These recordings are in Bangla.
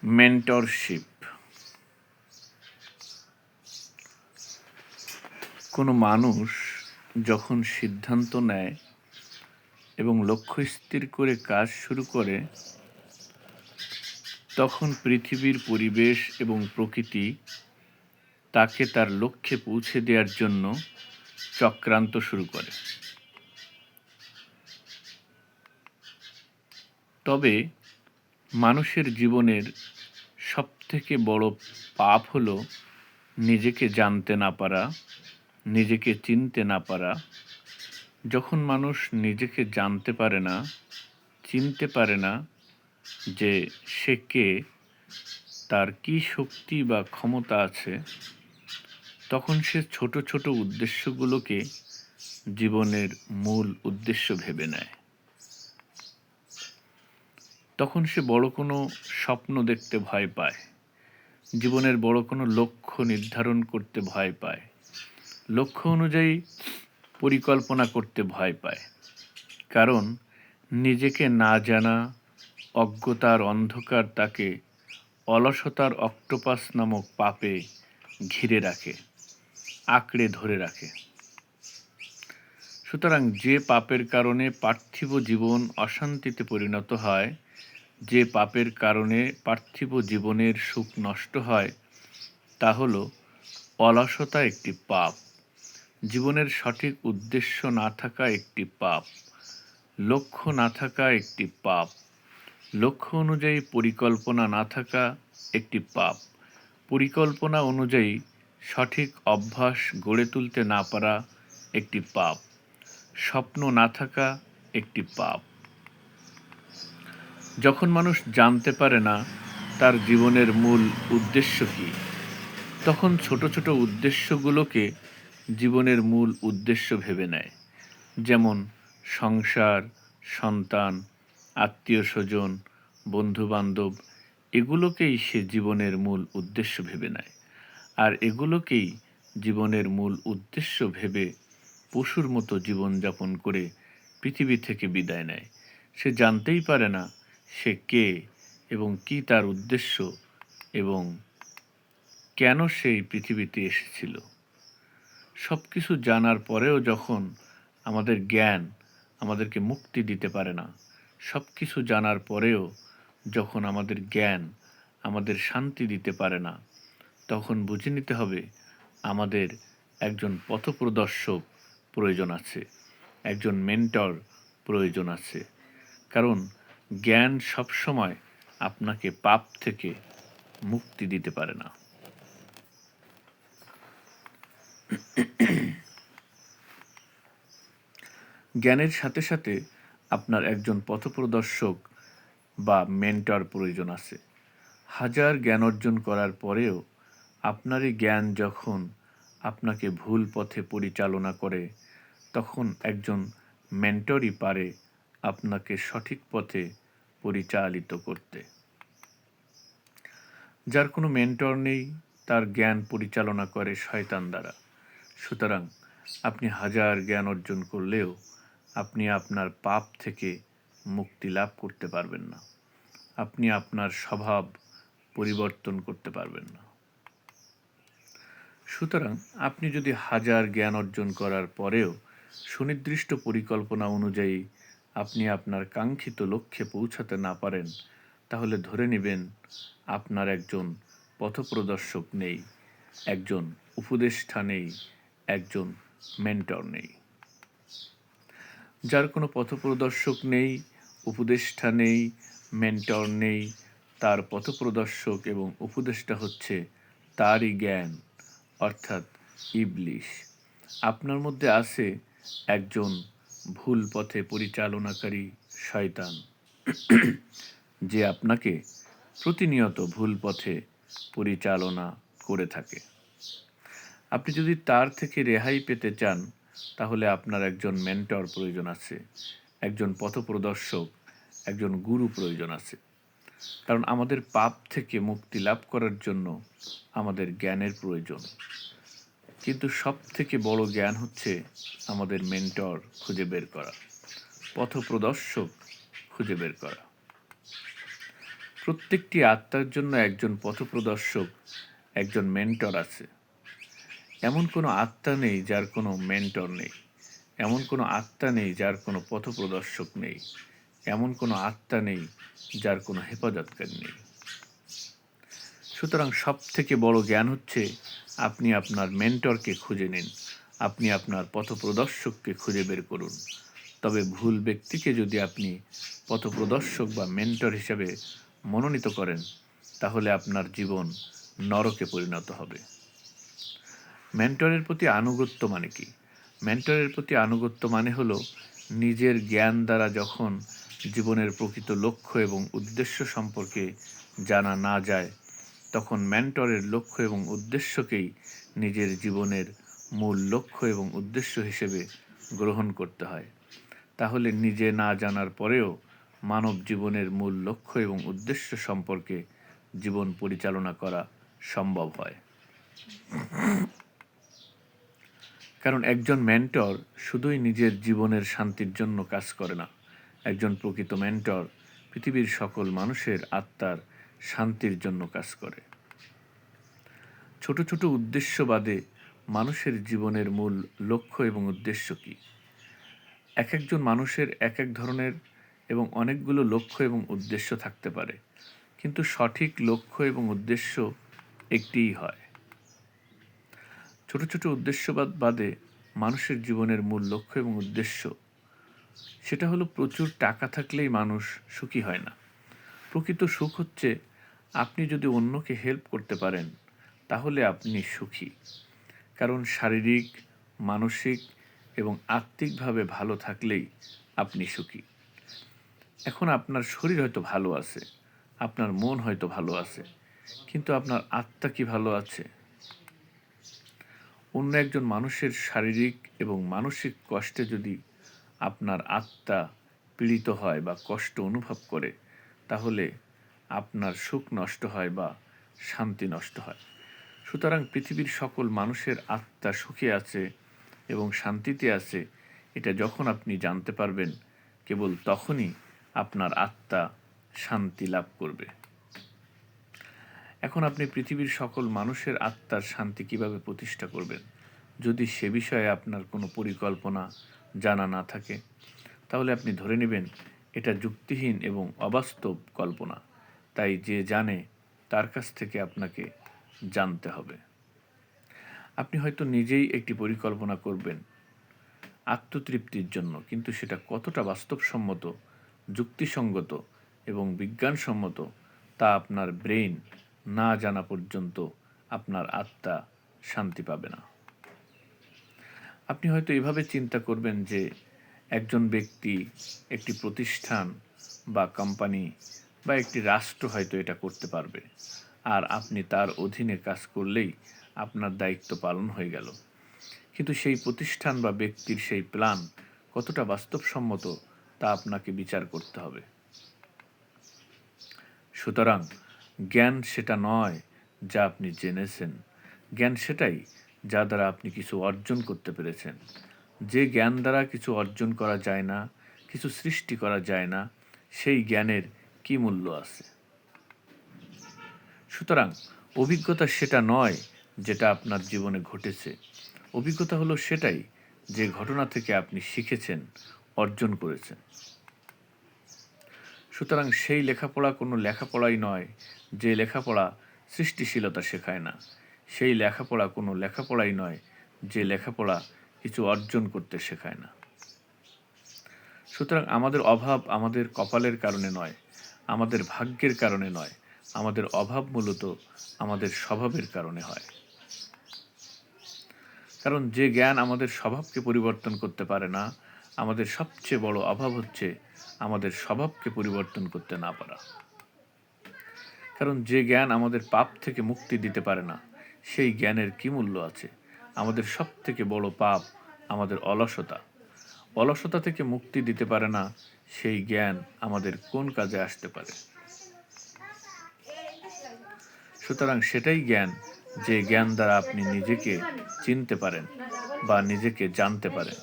মেন্টরশিপ। কোনো মানুষ যখন সিদ্ধান্ত নেয় এবং লক্ষ্য স্থির করে কাজ শুরু করে, তখন পৃথিবীর পরিবেশ এবং প্রকৃতি তাকে তার লক্ষ্যে পৌঁছে দেওয়ার জন্য চক্রান্ত শুরু করে। তবে মানুষের জীবনের সবথেকে বড় পাপ হলো নিজেকে জানতে না পারা, নিজেকে চিনতে না পারা। যখন মানুষ নিজেকে জানতে পারে না, চিনতে পারে না যে সে কে, তার কী শক্তি বা ক্ষমতা আছে, তখন সে ছোট ছোট উদ্দেশ্যগুলোকে জীবনের মূল উদ্দেশ্য ভেবে নেয়। তখন সে বড় কোনো স্বপ্ন দেখতে ভয় পায়, জীবনের বড় কোনো লক্ষ্য নির্ধারণ করতে ভয় পায়, লক্ষ্য অনুযায়ী পরিকল্পনা করতে ভয় পায়। কারণ নিজেকে না জানা, অজ্ঞতার অন্ধকার তাকে অলসতার অক্টোপাস নামক পাপে ঘিরে রাখে, আঁকড়ে ধরে রাখে। সুতরাং যে পাপের কারণে পার্থিব জীবন অশান্তিতে পরিণত হয়, যে পাপের কারণে পার্থিব জীবনের সুখ নষ্ট হয়, তা হলো অলসতা একটি পাপ, জীবনের সঠিক উদ্দেশ্য না থাকা একটি পাপ, লক্ষ্য না থাকা একটি পাপ, লক্ষ্য অনুযায়ী পরিকল্পনা না থাকা একটি পাপ, পরিকল্পনা অনুযায়ী সঠিক অভ্যাস গড়ে তুলতে না পারা একটি পাপ, স্বপ্ন না থাকা একটি পাপ। যখন মানুষ জানতে পারে না তার জীবনের মূল উদ্দেশ্য কী, তখন ছোট ছোট উদ্দেশ্যগুলোকে জীবনের মূল উদ্দেশ্য ভেবে নেয়। যেমন সংসার, সন্তান, আত্মীয় স্বজন, বন্ধুবান্ধব, এগুলোকেই সে জীবনের মূল উদ্দেশ্য ভেবে নেয়। আর এগুলোকেই জীবনের মূল উদ্দেশ্য ভেবে পশুর মতো জীবনযাপন করে পৃথিবী থেকে বিদায় নেয়। সে জানতেই পারে না সে কে এবং কী তার উদ্দেশ্য এবং কেন সেই পৃথিবীতে এসেছিল। সব কিছু জানার পরেও যখন আমাদের জ্ঞান আমাদেরকে মুক্তি দিতে পারে না, সব কিছু জানার পরেও যখন আমাদের জ্ঞান আমাদের শান্তি দিতে পারে না, তখন বুঝে নিতে হবে আমাদের একজন পথপ্রদর্শক প্রয়োজন আছে, একজন মেন্টর প্রয়োজন আছে। কারণ জ্ঞান সবসময় আপনাকে পাপ থেকে মুক্তি দিতে পারে না। জ্ঞানের সাথে সাথে আপনার একজন পথপ্রদর্শক বা মেন্টর প্রয়োজন আছে। হাজার জ্ঞান অর্জন করার পরেও আপনারই জ্ঞান যখন আপনাকে ভুল পথে পরিচালনা করে, তখন একজন মেন্টরই পারে আপনাকে সঠিক পথে পরিচালিত করতে। যার কোনো মেন্টর নেই, তার জ্ঞান পরিচালনা করে শয়তান দ্বারা। সুতরাং আপনি হাজার জ্ঞান অর্জন করলেও আপনি আপনার পাপ থেকে মুক্তি লাভ করতে পারবেন না, আপনি আপনার স্বভাব পরিবর্তন করতে পারবেন না। সুতরাং আপনি যদি হাজার জ্ঞান অর্জন করার পরেও সুনির্দিষ্ট পরিকল্পনা অনুযায়ী আপনি আপনার কাঙ্ক্ষিত লক্ষ্যে পৌঁছাতে না পারেন, তাহলে ধরে নেবেন আপনার একজন পথপ্রদর্শক নেই, একজন উপদেষ্টা নেই, একজন মেন্টর নেই। যার কোনো পথপ্রদর্শক নেই, উপদেষ্টা নেই, মেন্টর নেই, তার পথপ্রদর্শক এবং উপদেষ্টা হচ্ছে তারই জ্ঞান, অর্থাৎ ইবলিশ। আপনার মধ্যে আছে একজন ভুল পথে পরিচালনাকারী শয়তান, যে আপনাকে প্রতিনিয়ত ভুল পথে পরিচালনা করে থাকে। আপনি যদি তার থেকে রেহাই পেতে চান, তাহলে আপনার একজন মেন্টর প্রয়োজন আছে, একজন পথপ্রদর্শক, একজন গুরু প্রয়োজন আছে। কারণ আমাদের পাপ থেকে মুক্তি লাভ করার জন্য আমাদের জ্ঞানের প্রয়োজন। কিন্তু সব থেকে বড় জ্ঞান হচ্ছে আমাদের মেন্টর খুঁজে বের করা, পথপ্রদর্শক খুঁজে বের করা। প্রত্যেকটি আত্মার জন্য একজন পথপ্রদর্শক, একজন মেন্টর আছে। এমন কোনো আত্মা নেই যার কোনো মেন্টর নেই। এমন কোনো আত্মা নেই যার কোনো পথপ্রদর্শক নেই। এমন কোনো আত্মা নেই যার কোনো হেফাজতকারী নেই। সুতরাং সবথেকে বড় জ্ঞান হচ্ছে আপনি আপনার মেন্টরকে খুঁজে নিন, আপনি আপনার পথপ্রদর্শককে খুঁজে বের করুন। তবে ভুল ব্যক্তিকে যদি আপনি পথপ্রদর্শক বা মেন্টর হিসেবে মনোনীত করেন, তাহলে আপনার জীবন নরকে পরিণত হবে। মেন্টরের প্রতি আনুগত্য মানে কি? মেন্টরের প্রতি আনুগত্য মানে হলো নিজের জ্ঞান দ্বারা যখন জীবনের প্রকৃত লক্ষ্য এবং উদ্দেশ্য সম্পর্কে জানা না যায়, তখন মেন্টরের লক্ষ্য এবং উদ্দেশ্যকেই নিজের জীবনের মূল লক্ষ্য এবং উদ্দেশ্য হিসেবে গ্রহণ করতে হয়। তাহলে নিজে না জানার পরেও মানব জীবনের মূল লক্ষ্য এবং উদ্দেশ্য সম্পর্কে জীবন পরিচালনা করা সম্ভব হয়। কারণ একজন মেন্টর শুধুই নিজের জীবনের শান্তির জন্য কাজ করে না। একজন প্রকৃত মেন্টর পৃথিবীর সকল মানুষের আত্মার শান্তির জন্য কাজ করে। ছোট ছোট উদ্দেশ্য বাদে মানুষের জীবনের মূল লক্ষ্য এবং উদ্দেশ্য কী? এক একজন মানুষের এক এক ধরনের এবং অনেকগুলো লক্ষ্য এবং উদ্দেশ্য থাকতে পারে, কিন্তু সঠিক লক্ষ্য এবং উদ্দেশ্য একটিই হয়। ছোট ছোট উদ্দেশ্য বাদে মানুষের জীবনের মূল লক্ষ্য এবং উদ্দেশ্য, সেটা হলো প্রচুর টাকা থাকলেই মানুষ সুখী হয় না। প্রকৃত সুখ হচ্ছে আপনি যদি অন্যকে হেল্প করতে পারেন, তাহলে আপনি সুখী। কারণ শারীরিক, মানসিক এবং আত্মিকভাবে ভালো থাকলেই আপনি সুখী। এখন আপনার শরীর হয়তো ভালো আছে, আপনার মন হয়তো ভালো আছে, কিন্তু আপনার আত্মা কি ভালো আছে? অন্য একজন মানুষের শারীরিক এবং মানসিক কষ্টে যদি আপনার আত্মা পীড়িত হয় বা কষ্ট অনুভব করে, তাহলে আপনার সুখ নষ্ট হয় বা শান্তি নষ্ট হয়। সুতরাং পৃথিবীর সকল মানুষের আত্মা সুখে আছে এবং শান্তিতে আছে, এটা যখন আপনি জানতে পারবেন, কেবল তখনই আপনার আত্মা শান্তি লাভ করবে। এখন আপনি পৃথিবীর সকল মানুষের আত্মার শান্তি কিভাবে প্রতিষ্ঠা করবেন? যদি সে বিষয়ে আপনার কোনো পরিকল্পনা জানা না থাকে, তাহলে আপনি ধরে নেবেন এটা যুক্তিহীন এবং অবাস্তব কল্পনা। তাই যে জানে তার কাছ থেকে আপনাকে জানতে হবে। আপনি হয়তো নিজেই একটি পরিকল্পনা করবেন আত্মতৃপ্তির জন্য, কিন্তু সেটা কতটা বাস্তবসম্মত, যুক্তিসঙ্গত এবং বিজ্ঞানসম্মত তা আপনার ব্রেইন না জানা পর্যন্ত আপনার আত্মা শান্তি পাবে না। আপনি হয়তো এভাবে চিন্তা করবেন যে একজন ব্যক্তি, একটি প্রতিষ্ঠান বা কোম্পানি বা একটি রাষ্ট্র হয়তো এটা করতে পারবে, আর আপনি তার অধীনে কাজ করলেই আপনার দায়িত্ব পালন হয়ে গেল। কিন্তু সেই প্রতিষ্ঠান বা ব্যক্তির সেই প্ল্যান কতটা বাস্তবসম্মত তা আপনাকে বিচার করতে হবে। সুতরাং জ্ঞান সেটা নয় যা আপনি জেনেছেন, জ্ঞান সেটাই যা দ্বারা আপনি কিছু অর্জন করতে পেরেছেন। যে জ্ঞান দ্বারা কিছু অর্জন করা যায় না, কিছু সৃষ্টি করা যায় না, সেই জ্ঞানের কী মূল্য আছে? সুতরাং অভিজ্ঞতা সেটা নয় যেটা আপনার জীবনে ঘটেছে। অভিজ্ঞতা হলো সেটাই যে ঘটনা থেকে আপনি শিখেছেন, অর্জন করেছেন। সুতরাং সেই লেখাপড়া কোনো লেখাপড়াই নয় যে লেখাপড়া সৃষ্টিশীলতা শেখায় না। সেই লেখাপড়া কোনো লেখাপড়াই নয় যে লেখাপড়া কিছু অর্জন করতে শেখায় না। সুতরাং আমাদের অভাব আমাদের কপালের কারণে নয়, আমাদের ভাগ্যের কারণে নয়, আমাদের অভাব মূলত আমাদের স্বভাবের কারণে হয়। কারণ যে জ্ঞান আমাদের স্বভাবকে পরিবর্তন করতে পারে না, আমাদের সবচেয়ে বড় অভাব হচ্ছে আমাদের স্বভাবকে পরিবর্তন করতে না পারা। কারণ যে জ্ঞান আমাদের পাপ থেকে মুক্তি দিতে পারে না, সেই জ্ঞানের কী মূল্য আছে? আমাদের সবথেকে বড় পাপ আমাদের অলসতা। অলসতা থেকে মুক্তি দিতে পারে না, সেই জ্ঞান আমাদের কোন কাজে আসতে পারে? সুতরাং সেটাই জ্ঞান যে জ্ঞান দ্বারা আপনি নিজেকে চিনতে পারেন বা নিজেকে জানতে পারেন।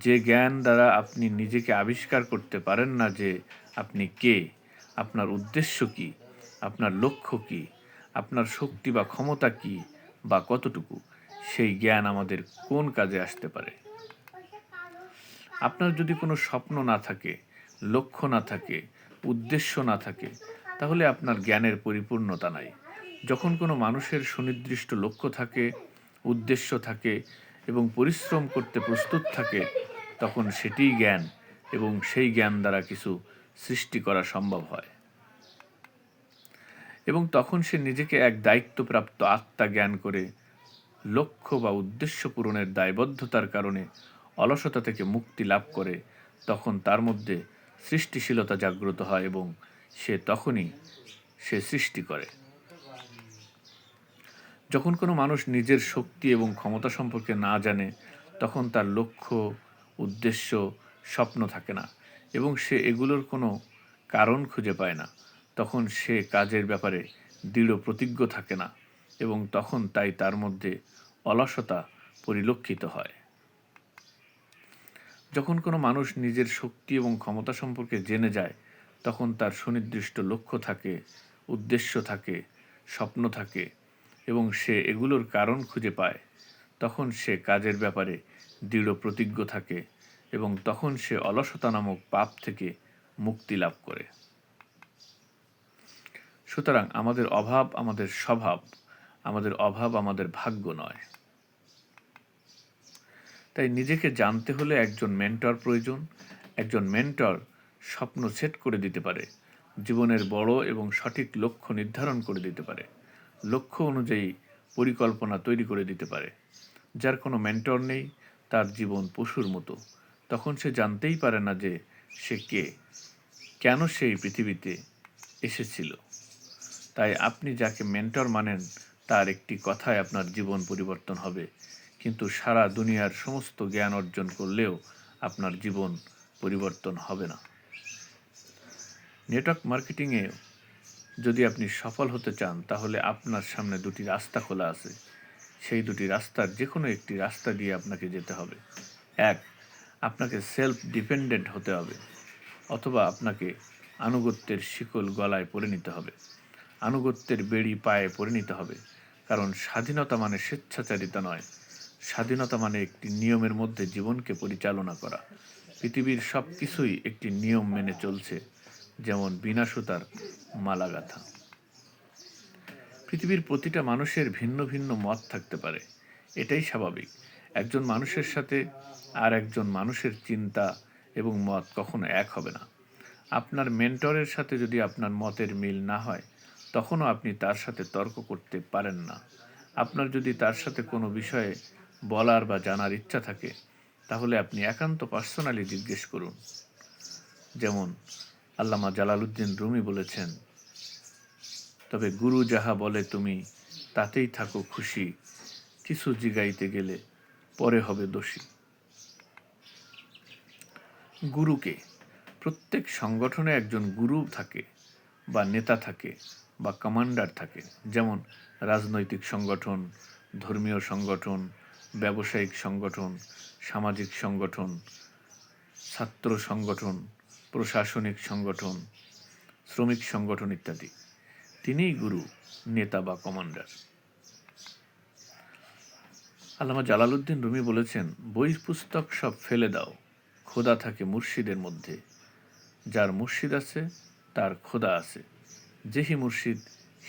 যে জ্ঞান দ্বারা আপনি নিজেকে আবিষ্কার করতে পারেন না যে আপনি কে, আপনার উদ্দেশ্য কী, আপনার লক্ষ্য কী, আপনার শক্তি বা ক্ষমতা কী বা কতটুকু, সেই জ্ঞান আমাদের কোন কাজে আসতে পারে। আপনার যদি কোনো স্বপ্ন না থাকে, লক্ষ্য না থাকে, উদ্দেশ্য না থাকে, তাহলে আপনার জ্ঞানের পরিপূর্ণতা নাই। যখন কোনো মানুষের সুনির্দিষ্ট লক্ষ্য থাকে, উদ্দেশ্য থাকে এবং পরিশ্রম করতে প্রস্তুত থাকে, তখন সেটিই জ্ঞান এবং সেই জ্ঞান দ্বারা কিছু সৃষ্টি করা সম্ভব হয়। এবং তখন সে নিজেকে এক দায়িত্বপ্রাপ্ত আত্মা জ্ঞান করে লক্ষ্য বা উদ্দেশ্য পূরণের দায়বদ্ধতার কারণে অলসতা থেকে মুক্তি লাভ করে। তখন তার মধ্যে সৃষ্টিশীলতা জাগ্রত হয় এবং তখনই সে সৃষ্টি করে। যখন কোনো মানুষ নিজের শক্তি এবং ক্ষমতা সম্পর্কে না জানে, তখন তার লক্ষ্য, উদ্দেশ্য, স্বপ্ন থাকে না এবং সে এগুলোর কোনো কারণ খুঁজে পায় না। তখন সে কাজের ব্যাপারে দৃঢ় প্রতিজ্ঞ থাকে না এবং তখন তাই তার মধ্যে অলসতা পরিলক্ষিত হয়। যখন কোনো মানুষ নিজের শক্তি এবং ক্ষমতা সম্পর্কে জেনে যায়, তখন তার সুনির্দিষ্ট লক্ষ্য থাকে, উদ্দেশ্য থাকে, স্বপ্ন থাকে এবং সে এগুলোর কারণ খুঁজে পায়। তখন সে কাজের ব্যাপারে দৃঢ় প্রতিজ্ঞ থাকে এবং তখন সে অলসতা নামক পাপ থেকে মুক্তি লাভ করে। সুতরাং আমাদের অভাব আমাদের স্বভাব, আমাদের অভাব আমাদের ভাগ্য নয়। তাই নিজেকে জানতে হলে একজন মেন্টর প্রয়োজন। একজন মেন্টর স্বপ্ন সেট করে দিতে পারে, জীবনের বড় এবং সঠিক লক্ষ্য নির্ধারণ করে দিতে পারে, লক্ষ্য অনুযায়ী পরিকল্পনা তৈরি করে দিতে পারে। যার কোনো মেন্টর নেই, তার জীবন পশুর মতো। তখন সে জানতেই পারে না যে সে কে, কেন সেই পৃথিবীতে এসেছিল। তাই আপনি যাকে মেন্টর মানেন, তার একটি কথায় আপনার জীবন পরিবর্তন হবে, কিন্তু সারা দুনিয়ার সমস্ত জ্ঞান অর্জন করলেও আপনার জীবন পরিবর্তন হবে না। নেটওয়ার্ক মার্কেটিংয়ে যদি আপনি সফল হতে চান, তাহলে আপনার সামনে দুটি রাস্তা খোলা আছে। সেই দুটি রাস্তার যে কোনো একটি রাস্তা দিয়ে আপনাকে যেতে হবে। এক, আপনাকে সেলফ ডিপেন্ডেন্ট হতে হবে, অথবা আপনাকে আনুগত্যের শিকল গলায় পরে নিতে হবে, আনুগত্যের বেড়ি পায়ে পরে নিতে হবে। কারণ স্বাধীনতা মানে স্বেচ্ছাচারিতা নয়, স্বাধীনতা মানে একটি নিয়মের মধ্যে জীবনকে পরিচালনা করা। পৃথিবীর সব কিছুই একটি নিয়ম মেনে চলছে, যেমন বিনা সুতার মালা গাঁথা। পৃথিবীর প্রতিটা মানুষের ভিন্ন ভিন্ন মত থাকতে পারে, এটাই স্বাভাবিক। একজন মানুষের সাথে আর একজন মানুষের চিন্তা এবং মত কখনো এক হবে না। আপনার মেন্টরের সাথে যদি আপনার মতের মিল না হয়, তখনও আপনি তার সাথে তর্ক করতে পারেন না। আপনার যদি তার সাথে কোনো বিষয়ে বলার বা জানার ইচ্ছা থাকে, তাহলে আপনি একান্ত পার্সোনালি জিজ্ঞেস করুন। যেমন আল্লামা জালালউদ্দিন রুমি বলেছেন, তবে গুরু যাহা বলে তুমি তাতেই থাকো খুশি, কিছু জিগাইতে গেলে পরে হবে দোষী। গুরুকে, প্রত্যেক সংগঠনে একজন গুরু থাকে বা নেতা থাকে বা কমান্ডার থাকে। যেমন রাজনৈতিক সংগঠন, ধর্মীয় সংগঠন, ব্যবসায়িক সংগঠন, সামাজিক সংগঠন, ছাত্র সংগঠন, প্রশাসনিক সংগঠন, শ্রমিক সংগঠন ইত্যাদি। তিনিই গুরু, নেতা বা কমান্ডার। আল্লামা জালালউদ্দিন রুমি বলেছেন, বই পুস্তক সব ফেলে দাও, খোদা থাকে মুর্শিদের মধ্যে। যার মুর্শিদ আছে তার খোদা আছে, যেহি মুর্শিদ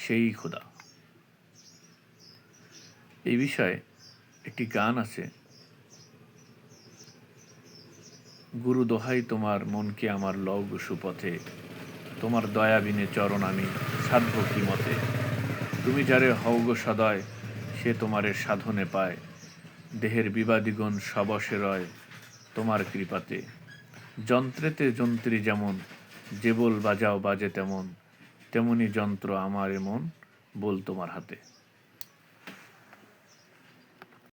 সেই খোদা। এই বিষয়ে একটি গান আছে, গুরু দোহাই তোমার মনকে আমার লও গো সুপথে, তোমার দয়া বিনে চরণ আমি সাধ্য কি মতে। তুমি যারে হও গো সদয়, সে তোমারে সাধনে পায়, দেহের বিবাদিগণ সবসে রয় তোমার কৃপাতে। যন্ত্রেতে যন্ত্রী যেমন, যে বল বাজাও বাজে তেমন, তেমনি যন্ত্র আমার এমন, বল তোমার হাতে।